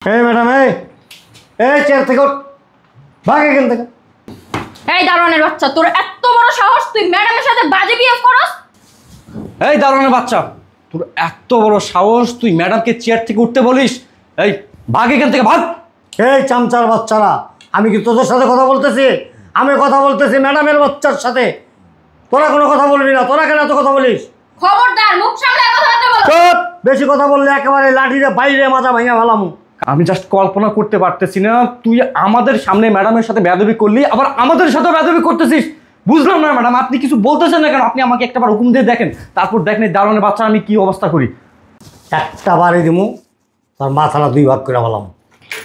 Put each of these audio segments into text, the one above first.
এই ম্যাডাম এই চেয়ার থেকে উঠ, ভাগ এখান থেকে। এই দারোয়ানের বাচ্চা, তোর এত বড় সাহস, তুই ম্যাডামের সাথে বাজে বিহেভ করস? এই দারোয়ানের বাচ্চা, তোর এত বড় সাহস, তুই ম্যাডামকে চেয়ার থেকে উঠতে বলিস? এই ভাগ এখান থেকে, ভাগ। এই চামচার বাচ্চারা, আমি কি তোদের সাথে কথা বলতেছি? আমি কথা বলতেছি ম্যাডামের বাচ্চার সাথে। তোরা কোনো কথা বলবি না। তোরা কেন এত কথা বলিস? খবরদার, মুখ সামলে কথাবার্তা বলো। চুপ! বেশি কথা বললে একেবারে লাঠিরে বাইরে মাজা ভাঙা ফেলামু। আমি জাস্ট কল্পনা করতে পারতেছি না, তুই আমাদের সামনে ম্যাডামের সাথে বেয়াদবি করলি, আবার আমাদের সাথে বেয়াদবি করতেছিস। বুঝলাম না ম্যাডাম, আপনি কিছু বলতেছেন না কেন? আপনি আমাকে একটাবার হুকুম দিয়ে দেখেন, তারপর দেখেন এই দারোয়ানের বাচ্চা আমি কি অবস্থা করি। একটা বাড়ি দিমু, তার মাথাটা দুই ভাগ করে ফেলাম।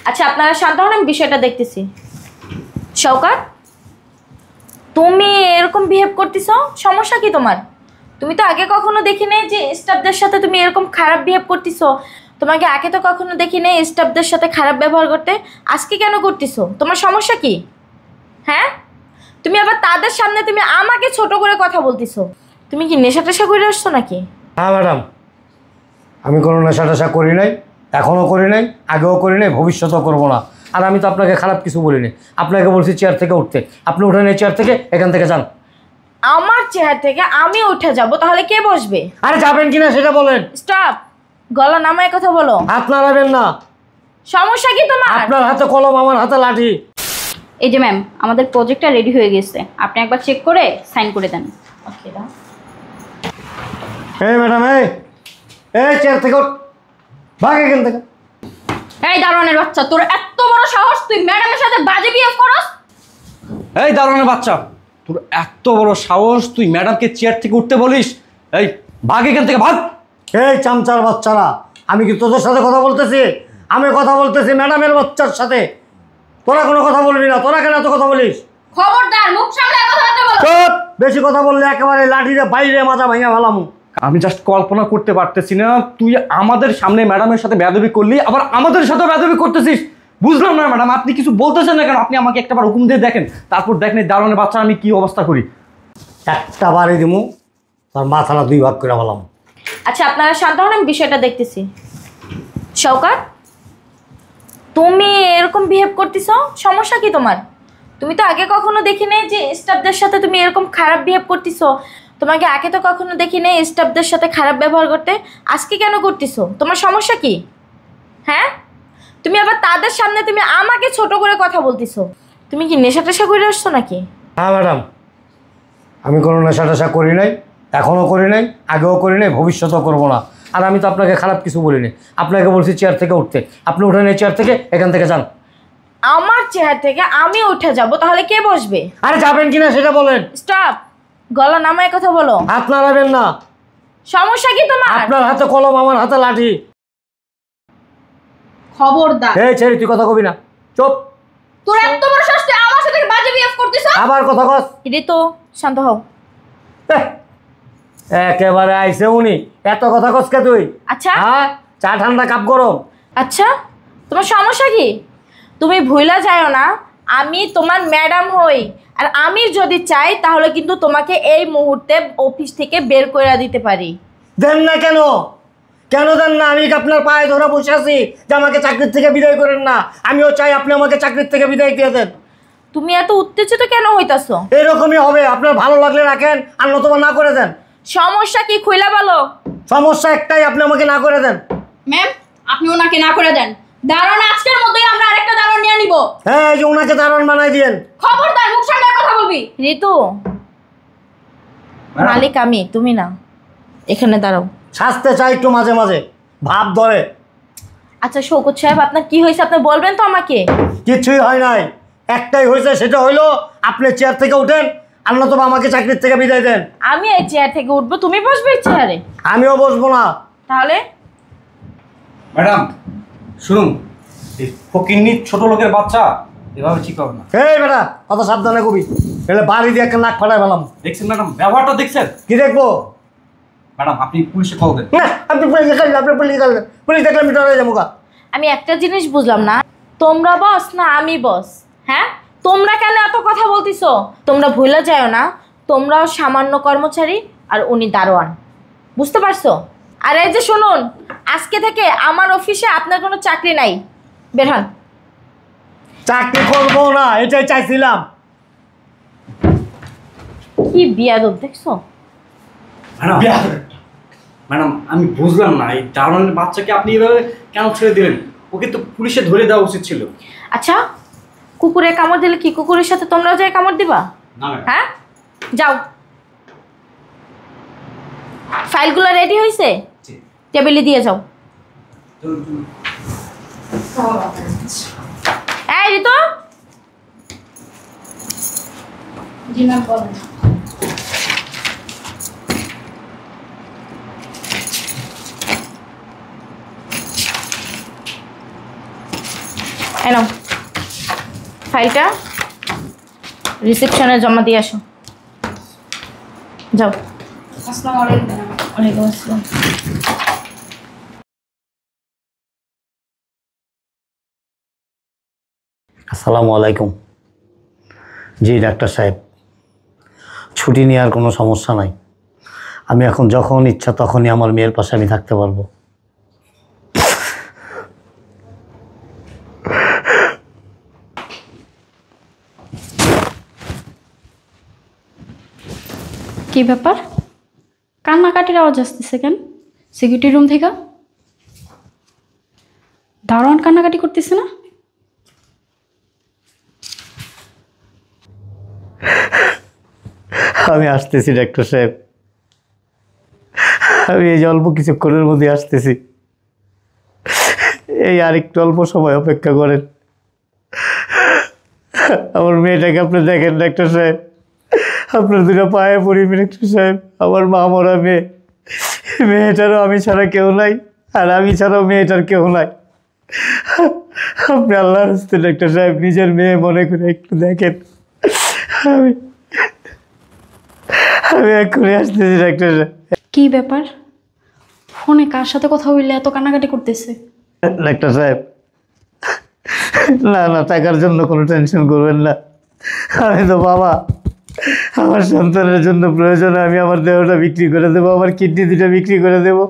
আচ্ছা, আপনারা শান্ত হন, আমি বিষয়টা দেখতেছি। শওকত, তুমি এরকম বিহেভ করতেছ, সমস্যা কি তোমার? তুমি তো আগে কখনো দেখি নাই যে স্টাফদের সাথে তুমি এরকম খারাপ বিহেভ করতেছ। তোমাকে আগে তো কখনো দেখি নাই স্টাফদের সাথে খারাপ ব্যবহার করতে। আজকে কেন করতেছ? তোমার সমস্যা কি? হ্যাঁ, তুমি আবার তাদের সামনে তুমি আমাকে ছোট করে কথা বলতেছ। তুমি কি নেশা টেশা করে আসছো নাকি? হ্যাঁ ম্যাডাম, আমি কোনো নেশা টেশা করি নাই, এখনও করি নাই, আগেও করি নাই, ভবিষ্যতেও করবো না। আর আমি তো আপনাকে খারাপ কিছু বলিনি। আপনাকে বলছি চেয়ার থেকে উঠতে, আপনি উঠেন এই চেয়ার থেকে, এখান থেকে যান। আমার চেহারা থেকে আমি উঠে যাব, তাহলে কে বসবে? আরে যাবেন কিনা সেটা বলেন। স্টপ! গলা নামায় কথা বলো। হাত নাড়াবেন না। সমস্যা কি তোমার? আপনার হাতে কলম, আমার হাতে লাঠি। এই যে ম্যাম, আমাদের প্রজেক্টটা রেডি হয়ে গেছে, আপনি একবার চেক করে সাইন করে দেন। ওকে দাও। এই ম্যাডাম এই চেয়ার থেকে উঠ, ভাগ এখান থেকে। এই দারোয়ানের বাচ্চা, তোর এত বড় সাহস, তুই ম্যাডামের সাথে বাজে বিহেভ করস? এই দারোয়ানের বাচ্চা, তোর এত বড় সাহস, তুই ম্যাডামকে চেয়ার থেকে উঠতে বলিস? এই ভাগ এখান থেকে, ভাগ। এই চামচার বাচ্চারা, আমি কি তোদের সাথে কথা বলতেছি? আমি কথা বলতেছি ম্যাডামের বাচ্চার সাথে। তোরা কোনো কথা বলবি না। তোরা কেন এত কথা বলিস? খবরদার, মুখ সামলে কথাবার্তা বলো। চুপ! বেশি কথা বললে একেবারে লাঠিরে বাইরে মাজা ভাঙা ফেলামু। আমি জাস্ট কল্পনা করতে পারতেছি না, তুই আমাদের সামনে ম্যাডামের সাথে বেয়াদবি করলি, আবার আমাদের সাথে বেয়াদবি করতেছিস। বুঝলাম না ম্যাডাম, আপনি কিছু বলতেছেন না কেন? আপনি আমাকে একটাবার হুকুম দিয়ে দেখেন, তারপর দেখেন এই দারোয়ানের বাচ্চা আমি কি অবস্থা করি। একটা বাড়ি দিমু, তার মাথাটা দুই ভাগ করে ফেলাম। আচ্ছা, আপনারা শান্ত হন, আমি বিষয়টা দেখতেছি। শওকত, তুমি এরকম বিহেভ করতেছ, সমস্যা কি তোমার? তুমি তো আগে কখনো দেখি নাই যে স্টাফদের সাথে তুমি এরকম খারাপ বিহেভ করতেছ। তোমাকে আগে তো কখনো দেখি নাই স্টাফদের সাথে খারাপ ব্যবহার করতে। আজকে কেন করতেছ? তোমার সমস্যা কি? হ্যাঁ, তুমি আবার তাদের সামনে তুমি আমাকে ছোট করে কথা বলতেছ। তুমি কি নেশা টেশা করে আসছো নাকি? হ্যাঁ ম্যাডাম, আমি কোনো নেশা টেশা করি নাই, এখনও করি নাই, আগেও করি নাই, ভবিষ্যতেও করবো না। আর আমি তো আপনাকে খারাপ কিছু বলিনি। আপনাকে বলছি চেয়ার থেকে উঠতে, আপনি উঠেন এই চেয়ার থেকে, এখান থেকে যান। আমার চেহারা থেকে আমি উঠে যাব, তাহলে কে বসবে? আরে যাবেন কিনা সেটা বলেন। স্টপ! গলা নামায় কথা বলো। হাত নাড়াবেন না। সমস্যা কি তোমার? আপনার হাতে কলম, আমার হাতে লাঠি। খবরদার! এই ছেড়ে, তুই কথা কবি না। চুপ! তোর এত বড় সাহস, তুই আমার সাথে বাজে বিহেভ করতেছ? আবার কথা কস। ঋতু, শান্ত হও। একেবারে আইসে উনি, এত কথা কস কে তুই? আচ্ছা হ্যাঁ, চা ঠান্ডা কাপ গরম। আচ্ছা, তোমার সমস্যা কি? তুমি ভুলা যাও না, আমি তোমার ম্যাডাম হই। আর আমি যদি চাই তাহলে কিন্তু তোমাকে এই মুহূর্তে অফিস থেকে বের করে দিতে পারি। দেন না কেন? কেন দেন না? আমি কি আপনার পায়ে ধরে বসে আছি যে আমাকে চাকরির থেকে বিদায় করেন না? আমিও চাই আপনি আমাকে চাকরির থেকে বিদায় দিয়ে দেন। তুমি এত উত্তেজিত কেন হইতাছো? এরকমই হবে। আপনার ভালো লাগলে রাখেন, আর নতুবা না করে দেন। সমস্যা কি খুইলা বলো। সমস্যা একটাই, আপনি আমাকে না করে দেন। ম্যাম, আপনি ওনাকে না করে দেন। দারোয়ান, আজকের মধ্যেই আমরা আরেকটা দারোয়ান নিয়ে নিব। হ্যাঁ, এই যে ওনাকে দারোয়ান বানাই দিয়েন। খবরদার, মুখ সামলে কথা বলবি। ঋতু, মালিক আমি, তুমি না। এখানে দাঁড়াও। শাস্তে চাই একটু মাঝে মাঝে, ভাব ধরে। আচ্ছা শওকত সাহেব, আপনার কি হয়েছে আপনি বলবেন তো আমাকে? কিছুই হয় নাই, একটাই হয়েছে, সেটা হইলো আপনি চেয়ার থেকে উঠেন, আর নতুবা আমাকে চাকরির থেকে বিদায় দেন। আমি এই চেয়ার থেকে উঠবো, তুমি বসবে এই চেয়ারে? আমিও বসবো না। তাহলে ম্যাডাম শুনুন, এই ফকিন্নি ছোট লোকের বাচ্চা এভাবে ঠিক হবে না। এই বেটা, কত সাবধানে কবি, এলে বাড়ি দিয়ে একটা নাক ফাটাই ফেলাম। দেখছেন ম্যাডাম, ব্যবহারটা দেখছেন? কি দেখবো? ম্যাডাম আপনি পুলিশে কল দেন। না, আপনি পুলিশে কাটলেন, আপনি পুলিশে কাটলেন, পুলিশ দেখলে আমি ডরে যাবো গা। আমি একটা জিনিস বুঝলাম না, তোমরা বস না আমি বস? হ্যাঁ, তোমরা কেন এত কথা বলতিছো? তোমরা ভুলে যাও না, তোমরাও সামান্য কর্মচারী আর উনি দারোয়ান। বুঝতে পারছো? আর এই যে শুনুন, আজকে থেকে আমার অফিসে আপনার কোনো চাকরি নাই। বের হন। চাকরি করবো না, এটাই চাইছিলাম। কি বিয়াদব দেখছো? ম্যাডাম ম্যাডাম আমি বুঝলাম না, এই দারোয়ানের বাচ্চাকে আপনি এভাবে কেন ছেড়ে দিলেন? ওকে তো পুলিশে ধরে দেওয়া উচিত ছিল। আচ্ছা, কুকুরে কামড় দিলে কি কুকুরের সাথে তোমরাও যাই কামড় দিবা? না ম্যাডাম। হ্যাঁ, যাও। ফাইলগুলো রেডি হয়েছে? টেবিলে দিয়ে যাও। এই রিতু, জি ম্যাম বলেন। এনো ফাইলটা রিসেপশনে জমা দিয়ে আসো। যাও। আসসালামু আলাইকুম ম্যাম। ওয়ালাইকুম আসসালাম। আসসালামু আলাইকুম। জি ডাক্তার সাহেব, ছুটি নেওয়ার কোনো সমস্যা নাই। আমি এখন যখন ইচ্ছা তখনই আমার মেয়ের পাশে আমি থাকতে পারবো। কি ব্যাপার, কান্নাকাটির আওয়াজ আসতেছে কেন সিকিউরিটি রুম থেকে? দারোয়ান কান্নাকাটি করতেছে না? আমি আসতেছি ডাক্তার সাহেব, আমি এই যে অল্প কিছুক্ষণের মধ্যে আসতেছি। এই আর একটু অল্প সময় অপেক্ষা করেন। আমার মেয়েটাকে আপনি দেখেন ডাক্তার সাহেব, আপনার দুটো পায়ে পড়ি ডাক্তার সাহেব। আমার মা মরা মেয়ে, মেয়েটারও আমি ছাড়া কেউ নাই, আর আমি ছাড়াও মেয়েটার কেউ নাই। আপনি আল্লাহর হস্তে ডাক্তার সাহেব নিজের মেয়ে মনে করে একটু দেখেন। আমি আমি এক্ষুনি আসতেছি ডাক্তার সাহেব। কি ব্যাপার, ফোনে কার সাথে কথা বললে এত কান্নাকাটি করতেছে? ডাক্তার সাহেব, না না, টাকার জন্য কোনো টেনশন করবেন না। আমি তো বাবা, আমার সন্তানের জন্য প্রয়োজনে আমি আমার দেহটা বিক্রি করে দেবো, আমার কিডনি দুটো বিক্রি করে দেবো,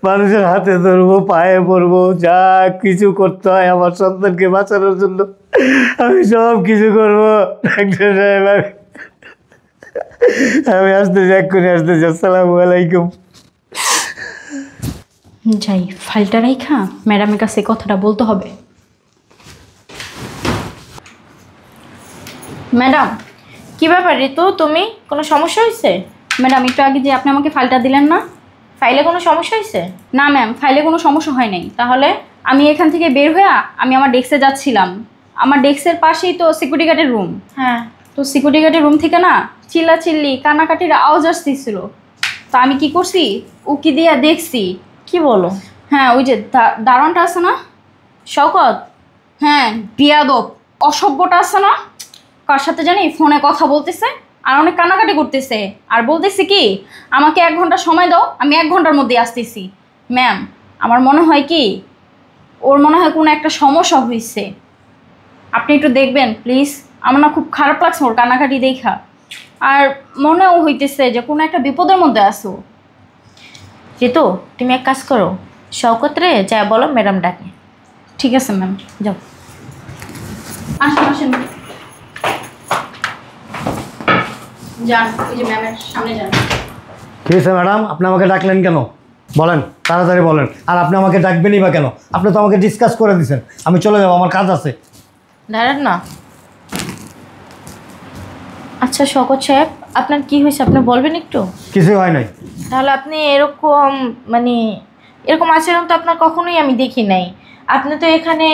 মানুষের হাতে ধরবো, পায়ে পড়বো, যা কিছু করতে হয় আমার সন্তানকে বাঁচানোর জন্য আমি সব কিছু করবো ডাক্তার সাহেব। আমি আসতেছি, এক্ষুনি আসতেছি। আসসালামু আলাইকুম। যাই, ফাইলটা রাইখা ম্যাডামের কাছে কথাটা বলতে হবে। ম্যাডাম, কি ব্যাপার ঋতু, তুমি কোনো সমস্যা হয়েছে? ম্যাডাম একটু আগে যে আপনি আমাকে ফাইলটা দিলেন না, ফাইলে কোনো সমস্যা হয়েছে? না ম্যাম, ফাইলে কোনো সমস্যা হয় নাই। তাহলে? আমি এখান থেকে বের হয়ে আমি আমার ডেস্কে যাচ্ছিলাম, আমার ডেস্কের পাশেই তো সিকিউরিটি গার্ডের রুম। হ্যাঁ, তো সিকিউরিটি গার্ডের রুম থেকে না চিল্লাচিল্লি কান্নাকাটির আওয়াজ আসতেছিল। তো আমি কি করছি, উকি দিয়া দেখছি। কি বলো? হ্যাঁ, ওই যে দারোয়ানটা আছে না, শওকত? হ্যাঁ বিয়াদব অসভ্যটা আছে না, কার সাথে জানি ফোনে কথা বলতেছে আর অনেক কান্নাকাটি করতেছে, আর বলতেছে কি আমাকে 1 ঘন্টা সময় দাও, আমি 1 ঘন্টার মধ্যে আসতেছি। ম্যাম আমার মনে হয় কি, ওর মনে হয় কোনো একটা সমস্যা হয়েছে, আপনি একটু দেখবেন প্লিজ। আমার না খুব খারাপ লাগছে ওর কান্নাকাটি দেখা, আর মনেও হইতেছে যে কোনো একটা বিপদের মধ্যে আসো। ঋতু, তুমি এক কাজ করো, শওকত রে যা বলো ম্যাডাম ডাকে। ঠিক আছে ম্যাম, যাও। আসেন আসেন, যান ওই যে ম্যামের সামনে যান। ঠিক আছে ম্যাডাম, আপনি আমাকে ডাকলেন কেন বলেন, তাড়াতাড়ি বলেন। আর আপনি আমাকে ডাকবেনই বা কেন? আপনি তো আমাকে ডিসকাস করে দিয়েছেন, আমি চলে যাবো, আমার কাজ আছে। দাঁড়ান না। আচ্ছা শওকত সাহেব, আপনার কি হয়েছে আপনি বলবেন একটু? কিছুই হয় নাই। তাহলে আপনি এরকম মানে এরকম আচরণ তো আপনার কখনোই আমি দেখি নাই। আপনি তো এখানে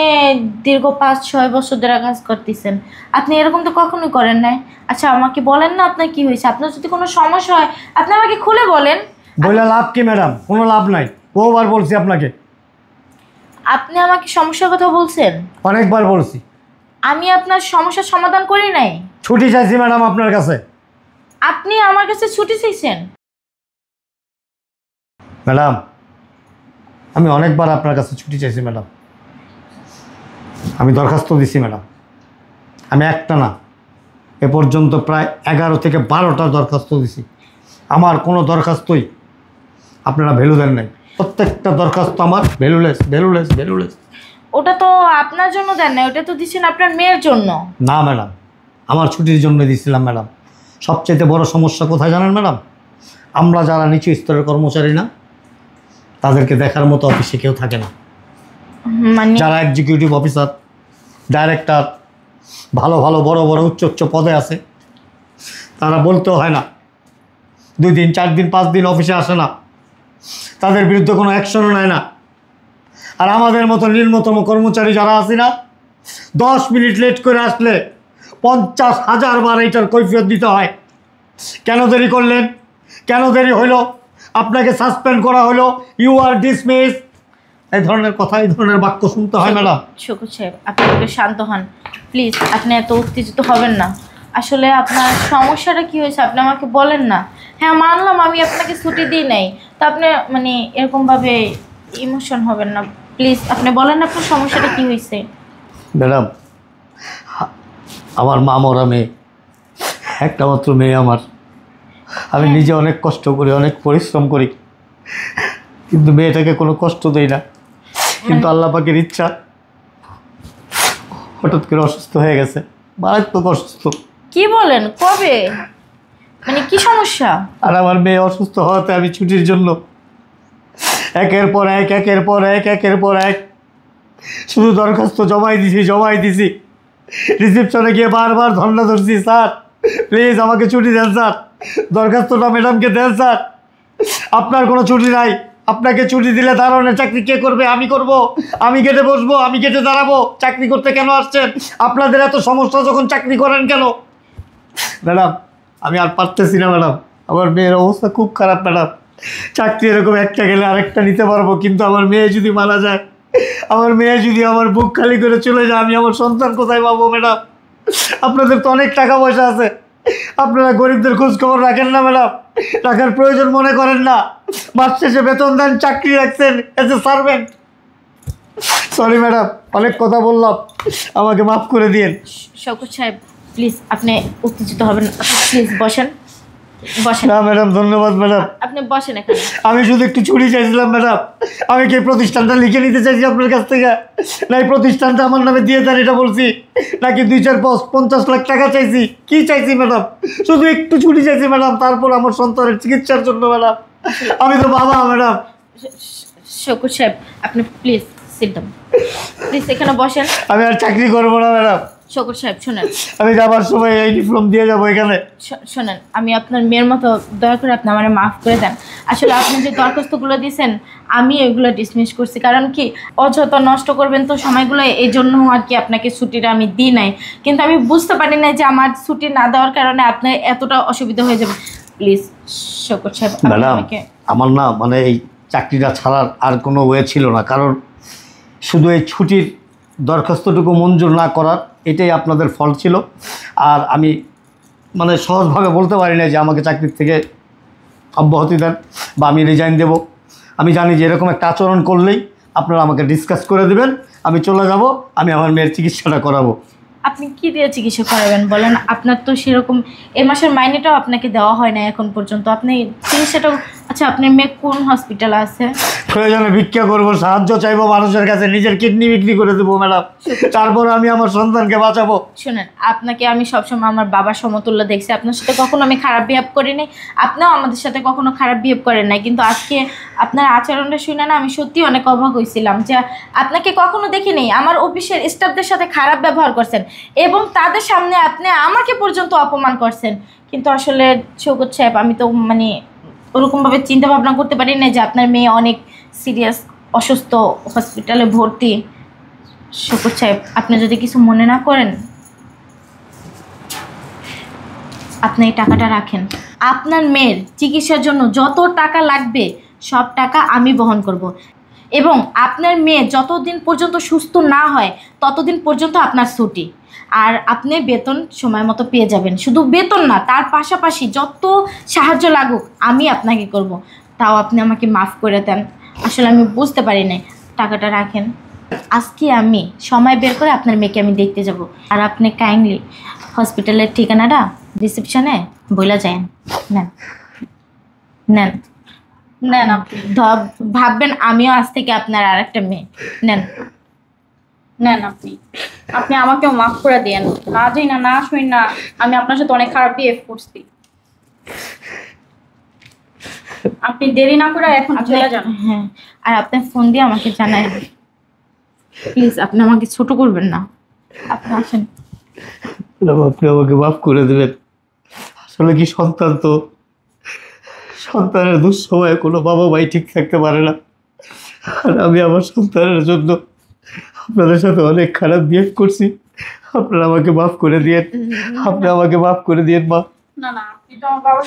দীর্ঘ 5-6 বছর ধরে কাজ করতেছেন, আপনি এরকম তো কখনোই করেন নাই। আচ্ছা আমাকে বলেন না আপনার কি হয়েছে, আপনার যদি কোনো সমস্যা হয় আপনি আমাকে খুলে বলেন। বলে লাভ কি ম্যাডাম? কোনো লাভ নাই, বহুবার বলছি আপনাকে। আপনি আমাকে সমস্যার কথা বলছেন, অনেকবার বলছি। আমি আপনার সমস্যার সমাধান করি নাই। ছুটি চাইছি ম্যাডাম আপনার কাছে। আপনি আমার কাছে ছুটি চাইছেন? ম্যাডাম আমি অনেকবার আপনার কাছে ছুটি চাইছি ম্যাডাম, আমি দরখাস্ত দিছি ম্যাডাম। আমি একটা না, এ পর্যন্ত প্রায় 11 থেকে 12টা দরখাস্ত দিছি। আমার কোনো দরখাস্তই আপনারা ভ্যালু দেন নাই, প্রত্যেকটা দরখাস্ত আমার ভ্যালুলেস ভ্যালুলেস ভ্যালুলেস। ওটা তো আপনার জন্য দেন না, ওটা তো দিচ্ছেন আপনার মেয়ের জন্য। না ম্যাডাম, আমার ছুটির জন্য দিয়েছিলাম ম্যাডাম। সবচেয়ে বড় সমস্যা কোথায় জানেন ম্যাডাম? আমরা যারা নিচু স্তরের কর্মচারী না, তাদেরকে দেখার মতো অফিসে কেউ থাকে না। মানে যারা এক্সিকিউটিভ অফিসার, ডাইরেক্টর, ভালো ভালো বড় বড় উচ্চ উচ্চ পদে আছে, তারা বলতেও হয় না, 2 দিন 4 দিন 5 দিন অফিসে আসে না, তাদের বিরুদ্ধে কোনো অ্যাকশনও নেয় না। আর আমাদের মতো নিম্নতম কর্মচারী যারা আছি না, 10 মিনিট লেট করে আসলে 50,000 বার এইটার কৈফিয়ত দিতে হয়। কেন দেরি করলেন, কেন দেরি হইল, আপনাকে সাসপেন্ড করা হলো, ইউ আর ডিসমিস, এই ধরনের কথা, এই ধরনের বাক্য শুনতে হয় ম্যাডাম। শকুর সাহেব, আপনি একটু শান্ত হন প্লিজ। আপনি এত উত্তেজিত হবেন না। আসলে আপনার সমস্যাটা কি হয়েছে আপনি আমাকে বলেন না। হ্যাঁ মানলাম আমি আপনাকে ছুটি দিই নাই, তা আপনি মানে এরকমভাবে ইমোশন হবেন না প্লিজ। আপনি বলেন না আপনার সমস্যাটা কি হয়েছে। ম্যাডাম, আমার মা মরা মেয়ে, একটা মাত্র মেয়ে আমার। আমি নিজে অনেক কষ্ট করি, অনেক পরিশ্রম করি, কিন্তু মেয়েটাকে কোনো কষ্ট দেই না। কিন্তু আল্লাহ পাকের ইচ্ছা, হঠাৎ করে অসুস্থ হয়ে গেছে, মারাত্মক অসুস্থ। কি বলেন, কবে, মানে কি সমস্যা? আর আমার মেয়ে অসুস্থ হওয়াতে আমি ছুটির জন্য একের পর এক শুধু দরখাস্ত জমাই দিছি। রিসেপশনে গিয়ে বারবার ধর্ণা ধরছি, স্যার প্লিজ আমাকে ছুটি দেন স্যার, দরখাস্তটা ম্যাডামকে দেন স্যার, আপনার কোনো ছুটি নাই, আপনাকে ছুটি দিলে দাঁড়ানোর চাকরি কে করবে? আমি করব, আমি গেটে বসবো, আমি গেটে দাঁড়াবো। চাকরি করতে কেন আসছেন? আপনাদের এত সমস্যা যখন চাকরি করেন কেন? ম্যাডাম আমি আর পারতেছি না ম্যাডাম, আমার মেয়ের অবস্থা খুব খারাপ ম্যাডাম। চাকরি এরকম একটা গেলে আরেকটা নিতে পারবো, কিন্তু আমার মেয়ে যদি মারা যায়, আমার মেয়ে যদি আমার বুক খালি করে চলে যায়, আমি আমার সন্তান কোথায় পাবো ম্যাডাম? আপনাদের তো অনেক টাকা পয়সা আছে, আপনারা গরিবদের খোঁজ খবর রাখেন না ম্যাডাম, রাখার প্রয়োজন মনে করেন না। মাস শেষে বেতন দেন, চাকরি রাখছেন as a servant. Sorry madam, অনেক কথা বললাম, আমাকে মাফ করে দিন। শকুর সাহেব প্লিজ আপনি উত্তেজিত হবেন না, প্লিজ বসেন। না ম্যাডাম, ধন্যবাদ ম্যাডাম। আপনি বসেন এখানে। আমি শুধু একটু ছুটি চাইছিলাম ম্যাডাম। আমি কি প্রতিষ্ঠানটা লিখে নিতে চাইছি আপনার কাছ থেকে, না এই প্রতিষ্ঠানটা আমার নামে দিয়ে দেন এটা বলছি, নাকি 2-4-50 লাখ টাকা চাইছি? কি চাইছি ম্যাডাম? শুধু একটু ছুটি চাইছি ম্যাডাম, তারপর আমার সন্তানের চিকিৎসার জন্য ম্যাডাম। আমি তো বাবা ম্যাডাম। শকুর সাহেব আপনি প্লিজ সিট ডাউন, প্লিজ এখানে বসেন। আমি আর চাকরি করবো না ম্যাডাম। শকুর সাহেব শুনেন, আমি যাবার সময় এই ডিপ্লোম দিয়ে যাবো এখানে। শোনেন, আমি আপনার মেয়ের মতো, দয়া করে আপনি আমার মাফ করে দেন। আসলে আপনি যে দরখাস্তগুলো দিয়েছেন আমি এগুলো ডিসমিস করছি, কারণ কি অযথা নষ্ট করবেন তো সময়গুলো, এই জন্য আর কি আপনাকে ছুটিটা আমি দিই নাই। কিন্তু আমি বুঝতে পারি না যে আমার ছুটি না দেওয়ার কারণে আপনার এতটা অসুবিধা হয়ে যাবে। প্লিজ শকুর সাহেব ম্যাডাম, আমার না মানে এই চাকরিটা ছাড়ার আর কোনো ওয়ে ছিল না, কারণ শুধু এই ছুটির দরখাস্তটুকু মঞ্জুর না করার এটাই আপনাদের ফল্ট ছিল। আর আমি মানে সহজভাবে বলতে পারি না যে আমাকে চাকরির থেকে অব্যাহতি দেন বা আমি রিজাইন দেব। আমি জানি যে এরকম একটা আচরণ করলেই আপনারা আমাকে ডিসকাস করে দেবেন, আমি চলে যাব, আমি আমার মেয়ের চিকিৎসাটা করাবো। আপনি কি দিয়ে চিকিৎসা করাবেন বলেন? আপনার তো সেরকম এ মাসের মাইনেটাও আপনাকে দেওয়া হয় না এখন পর্যন্ত, আপনি চিকিৎসাটাও। আচ্ছা আপনার মেয়ে কোন হসপিটালে আছে? প্রয়োজনে ভিক্ষা করবো, সাহায্য চাইবো মানুষের কাছে, নিজের কিডনি বিক্রি করে দেবো ম্যাডাম, তারপর আমি আমার সন্তানকে বাঁচাবো। শুনেন, আপনাকে আমি সবসময় আমার বাবার সমতুল্য দেখছি, আপনার সাথে কখনো আমি খারাপ বিহেভ করি নাই, আপনিও আমাদের সাথে কখনো খারাপ বিহেভ করেন নাই। কিন্তু আজকে আপনার আচরণটা শুনে না আমি সত্যি অনেক অবাক হয়েছিলাম যে আপনাকে কখনো দেখিনি আমার অফিসের স্টাফদের সাথে খারাপ ব্যবহার করছেন এবং তাদের সামনে আপনি আমাকে পর্যন্ত অপমান করছেন। কিন্তু আসলে শওকত সাহেব আমি তো মানে ওরকমভাবে চিন্তা ভাবনা করতে পারি না যে আপনার মেয়ে অনেক সিরিয়াস অসুস্থ, হসপিটালে ভর্তি। শওকত সাহেব আপনি যদি কিছু মনে না করেন, আপনি এই টাকাটা রাখেন। আপনার মেয়ের চিকিৎসার জন্য যত টাকা লাগবে সব টাকা আমি বহন করব এবং আপনার মেয়ে যতদিন পর্যন্ত সুস্থ না হয় ততদিন পর্যন্ত আপনার ছুটি, আর আপনি বেতন সময় মতো পেয়ে যাবেন। শুধু বেতন না, তার পাশাপাশি যত সাহায্য লাগুক আমি আপনাকে করব। তাও আপনি আমাকে মাফ করে দেন, আসলে আমি বুঝতে পারি নাই। টাকাটা রাখেন, আজকে আমি সময় বের করে আপনার মেয়েকে আমি দেখতে যাব। আর আপনি কাইন্ডলি হসপিটালের ঠিকানাটা রিসেপশনে বইলা যান। নেন নেন নেন, ভাববেন আমিও আজ থেকে আপনার আর একটা মেয়ে। নেন নেন আপনি আপনি আমাকেও মাফ করে দিয়েন। না যাই না, না শুই না, আমি আপনার সাথে অনেক খারাপ বিহেভ করছি। আপনি দেরি না করে এখন চলে যান। হ্যাঁ, আর আপনি ফোন দিয়ে আমাকে জানাই প্লিজ। আপনি আমাকে ছোট করবেন না, আপনি আসেন। ম্যাডাম আপনি আমাকে মাফ করে দেবেন। আসলে কি সন্তান তো, সন্তানের দুঃসময়ে কোনো বাবা ভাই ঠিক থাকতে পারে না। আর আমি আমার সন্তানের জন্য আপনাদের সাথে অনেক খারাপ বিহেভ করছি। আপনারা আমাকে মাফ করে দিয়েন, আপনি আমাকে মাফ করে দিয়েন মা। না না, আপনি তো আমার বাবা,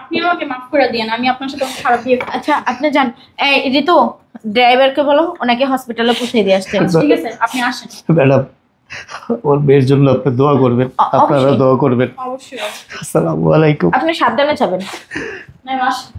আপনি আমাকে মাফ করে দিয়েন। আমি আপনার সাথে অনেক খারাপ বিহেভ। আচ্ছা আপনি যান। এই ঋতু, ড্রাইভারকে বলো ওনাকে হসপিটালে পৌঁছে দিয়ে আসতে। ঠিক আছে, আপনি আসেন। ম্যাডাম ওর মেয়ের জন্য আপনি দোয়া করবেন, আপনারা অবশ্যই। দোয়া করবেন। অবশ্যই। আসসালামু আলাইকুম। আপনি সাবধানে যাবেন। না আসেন।